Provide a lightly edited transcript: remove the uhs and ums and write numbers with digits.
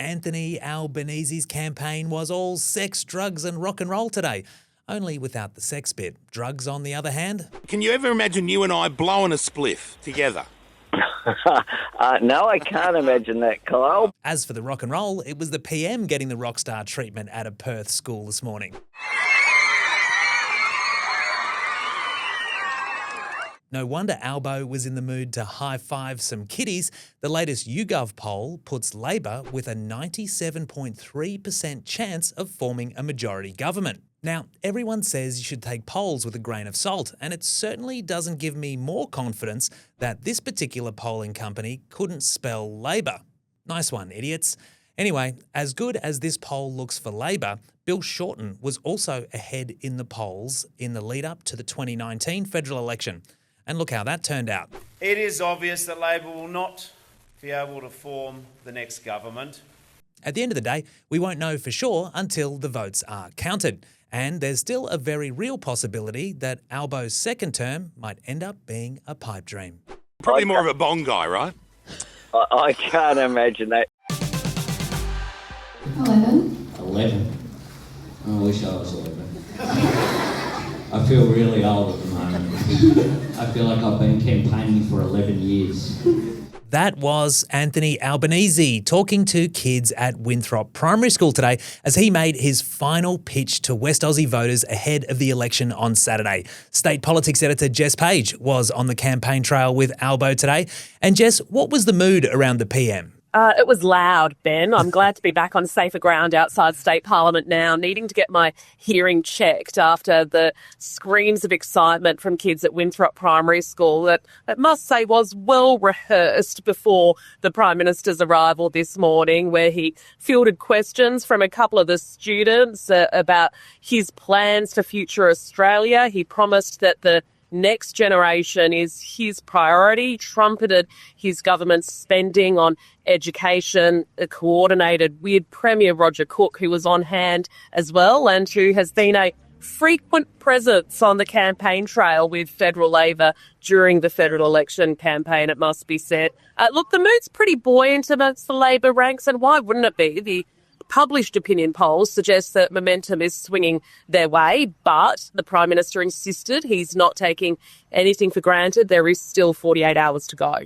Anthony Albanese's campaign was all sex, drugs and rock and roll today. Only without the sex bit. Drugs, on the other hand? Can you ever imagine you and I blowing a spliff together? No, I can't imagine that, Kyle. As for the rock and roll, it was the PM getting the rock star treatment at a Perth school this morning. No wonder Albo was in the mood to high-five some kiddies. The latest YouGov poll puts Labor with a 97.3% chance of forming a majority government. Now, everyone says you should take polls with a grain of salt, and it certainly doesn't give me more confidence that this particular polling company couldn't spell Labor. Nice one, idiots. Anyway, as good as this poll looks for Labor, Bill Shorten was also ahead in the polls in the lead-up to the 2019 federal election. And look how that turned out. It is obvious that Labor will not be able to form the next government. At the end of the day, we won't know for sure until the votes are counted. And there's still a very real possibility that Albo's second term might end up being a pipe dream. Probably more of a bong guy, right? I can't imagine that. 11. 11? I wish I was 11. I feel really old at the moment. I feel like I've been campaigning for 11 years. That was Anthony Albanese talking to kids at Winthrop Primary School today as he made his final pitch to West Aussie voters ahead of the election on Saturday. State politics editor Jess Page was on the campaign trail with Albo today. And Jess, what was the mood around the PM? It was loud, Ben. I'm glad to be back on safer ground outside State Parliament now, needing to get my hearing checked after the screams of excitement from kids at Winthrop Primary School that I must say was well rehearsed before the Prime Minister's arrival this morning, where he fielded questions from a couple of the students about his plans for future Australia. He promised that the next generation is his priority, trumpeted his government's spending on education, coordinated with Premier Roger Cook, who was on hand as well and who has been a frequent presence on the campaign trail with federal Labor during the federal election campaign, it must be said. Look, the mood's pretty buoyant amongst the Labor ranks, and why wouldn't it be? The published opinion polls suggest that momentum is swinging their way, but the Prime Minister insisted he's not taking anything for granted. There is still 48 hours to go.